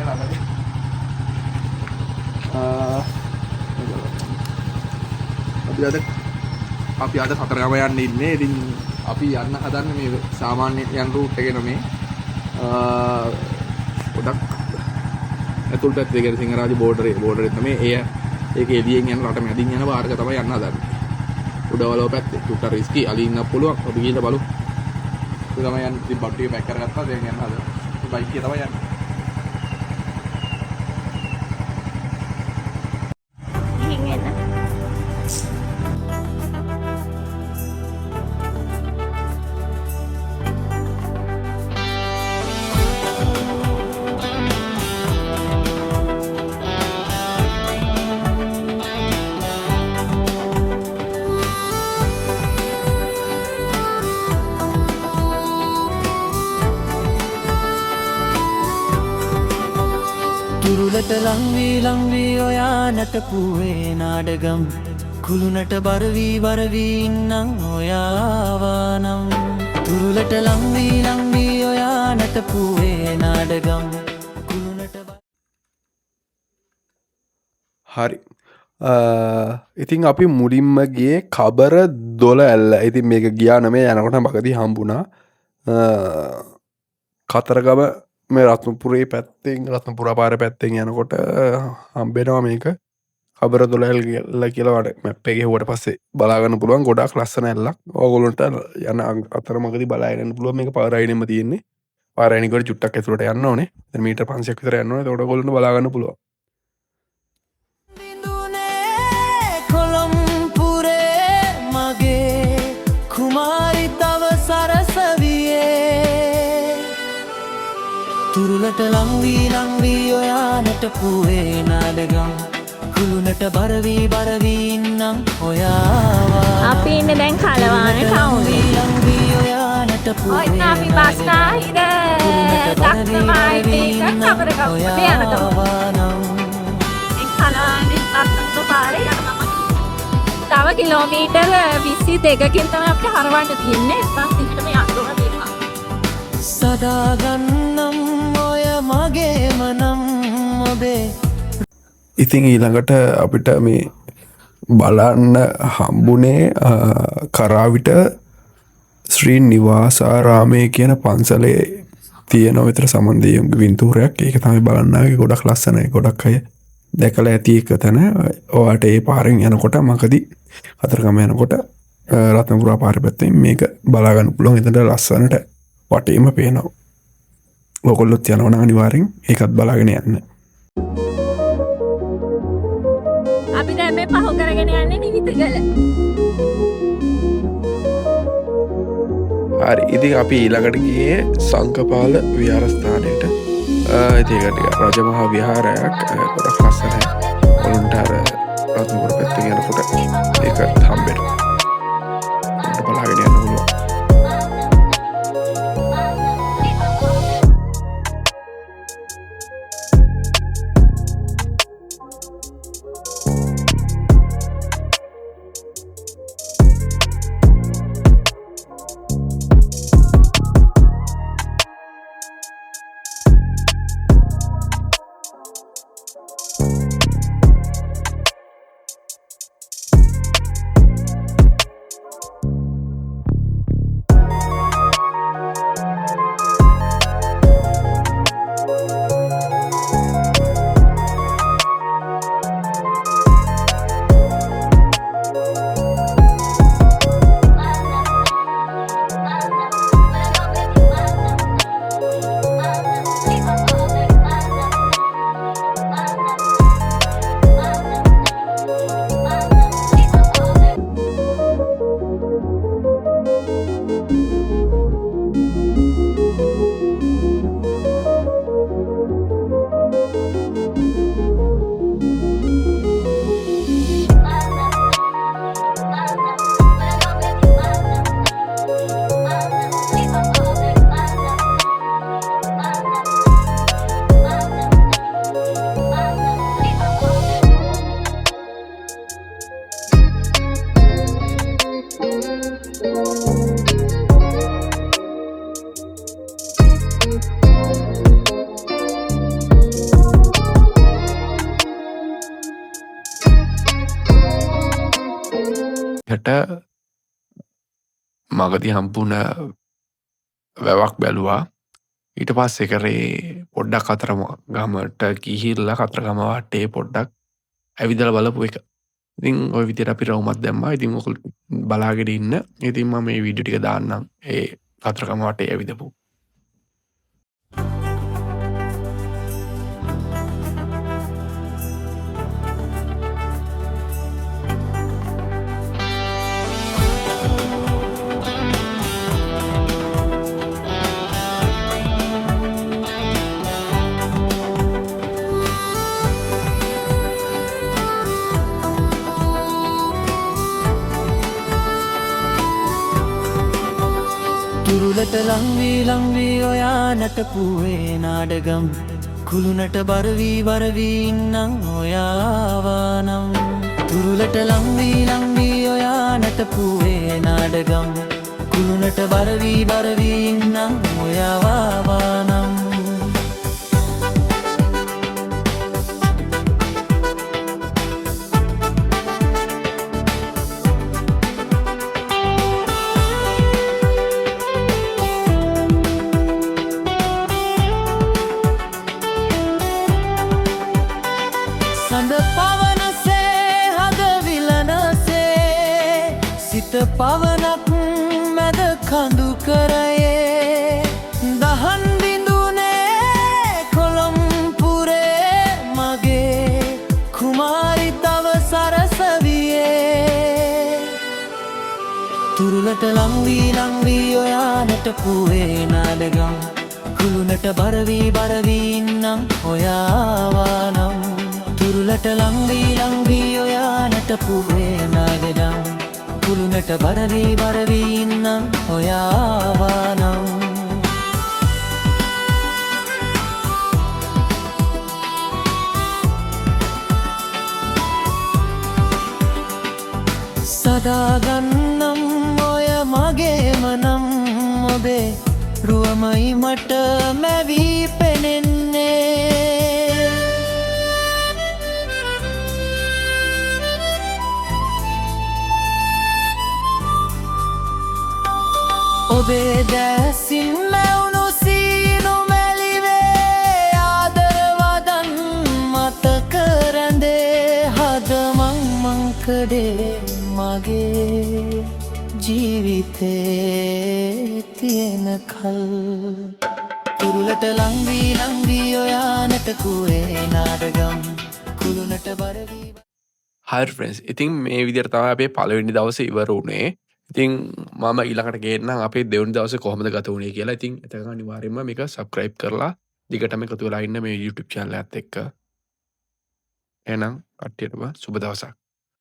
ළඟදී. අපි අද කතරගම යන්න ඉන්නේ. ඉතින් අපි යන්න හදන්නේ මේ සාමාන්‍ය යන රූට් එකේ නෙමේ. ගොඩක් ඇතුල් පැත්තේ කියන සිංහරාජ බෝඩරේ තමයි ඒක එළියෙන් යන රට මැදින් යන පාරක තමයි යන්න හදන්නේ. උඩවලව පැත්තේ චුට්ට රිස්කි අලින්න පුළුවන්. අපි ගිහිල්ලා බලමු. ඒක තමයි යන්නේ. ඉතින් බට්ටු එක පැක් කරගත්තා. දැන් යන්න හදන්නේ. බයික් එක තමයි යන්නේ. තුරුලට ලංවී ඔයා නටපුවේ නාඩගම් කුළුණට බරවී ඉන්නම් ඔයාවානම් තුරුලට ලංවී ඔයා නටපුවේ නාඩගම් කුළුණට හරි ඉතින් අපි මුලින්ම ගියේ කබර දොළ ඇල්ල. ඉතින් මේක ගියා නමේ යනකොට මගදී හම්බුණා කතරගම මේ රත්නපුරේ පැත්තෙන් රත්නපුරා පාර පැත්තෙන් යනකොට හම්බෙනවා මේක කබර දොළ ඇල්ල කියලා මැප් එකේ හෙව්වට පස්සේ බලාගන්න පුළුවන්. ගොඩාක් ලස්සන ඇල්ලක්. ඕගොල්ලන්ට යන අතරමඟදී බලාගෙන පුළුවන්. මේක පාරායිනෙම තියෙන්නේ. පාරායිනිකට චුට්ටක් ඇතුළට යන්න ඕනේ. දැන් මීටර් 500ක් විතර යන්න ඕනේ. ඒකට ඕගොල්ලන්ට බලාගන්න පුළුවන්. තුරුලට ලංවී ඔයා නටපුවේ නාඩගම් කුළුණට බරවී ඉන්නම් ඔයාවා අපි ඉන්නේ දැන් කලවානේ ටවුනේ. ලංවී ඔයා නටපුවේ ඔන්න අපි බස් නාහිර දක්ෂමායිටි කබරගම යනකම්. මේ කලවානේ අත්තු පාරේ යනවා. තව කිලෝමීටර් 22කින් තමයි අපිට හරවන්න තියෙන්නේ. බස් එකටම යන්න ඕන තියෙනවා. සදාගන්නම් ඔය මගේම නම් ඔබේ. ඉතින් ඊළඟට අපිට මේ බලන්න හම්බුනේ කරාවිට ශ්‍රී නිවාසාරාමය කියන පන්සලේ තියෙන විතර සමන්දිය වින්තූරයක්. ඒක තමයි බලන්නාගේ ගොඩක් ලස්සනයි. ගොඩක් අය දැකලා ඇති එක තැන. ඔයාට ඒ පාරෙන් යනකොට මකදී කතරගම යනකොට රත්නපුරා පාර පැත්තෙන් මේක බලාගන්න පුළුවන්. එතනට ලස්සනට වටේම පේනවා. ඔයගොල්ලොත් යනවා නම් අනිවාර්යෙන් ඒකත් බලාගෙන යන්න. අපි දැන් මේ පහු කරගෙන යන්නේ නිවිතගල. හරි ඉතින් අපි ඊළඟට ගියේ සංකපාල විහාරස්ථානයට. ඉතින් ඒක ටික රජමහා විහාරයක්. ගොඩක් ලස්සනයි. ඔලුන්ට අර රත්නපුර පැත්තෙන් යනකොට ඒක හම්බෙනවා. බලාගෙන යන්න පුළුවන්. ඊළඟට මගදී හම්බුණ වැවක් බැලුවා. ඊට පස්සේ කරේ පොඩ්ඩක් කතරගමට ගිහිල්ලා කතරගම වටේ පොඩ්ඩක් ඇවිදලා බලපු එක. ඉතින් ওই විදිහට අපි රවුමක් දැම්මා. ඉතින් ඔයගොල්ලෝ බලාගෙන ඉන්න. ඉතින් මම මේ වීඩියෝ ටික දාන්නම් ඒ කතරගම වටේ ඇවිදපු. තුරුලට ලංවී ඔයා නටපුවේ නාඩගම් කුළුණට බරවී ඉන්නම් ඔයාවානම් තුරුලට ලංවී ඔයා නටපුවේ නාඩගම් කුළුණට බරවී ඉන්නම් ඔයාවානම් සඳ පවනසේ හද විලනසේ සිත පවනක් මැද කඳු කරයේ දහන් බිඳුනේ කොළම්පුරේ මගේ කුමාරි තව සරසවියේ තුරුලට ලංවී ඔයා නටපුවේ නාඩගම් කුළුණට බරවී ඉන්නම් ඔයාවානම් තුරුලට ලංවී ඔයා නටපුවේ නාඩගම් කුළුණට බරවී ඉන්නම් ඔයාවානම් සදාගන්නම් ඔය මගේම නම් ඔබේ රුවමයි මට මැවී පෙනෙන්නේ ඔබේ දැසින් මැවුණු සීනු මැලිවේ ආදරවදන් මතක රැඳේ හද මංකඩේ මගේ ජීවිතේ තියෙන කල් තුරුලට ලංවී ඔයා නටකුවේ නාඩගම් කුළුණට බරවී. හරි ෆ්‍රෙන්ඩ්ස්, ඉතින් මේ විදිහට තමයි අපේ පළවෙනි දවසේ ඉවර වුණේ. ඉතින් මම ඊළඟට ගේන්නම් අපේ දෙවෙනි දවසේ කොහොමද ගත වුණේ කියලා. ඉතින් එතකන් අනිවාර්යයෙන්ම මේක subscribe කරලා දිගටම එකතු වෙලා ඉන්න මේ YouTube channel එකත් එක්ක. එහෙනම් කට්ටියටම සුබ දවසක්.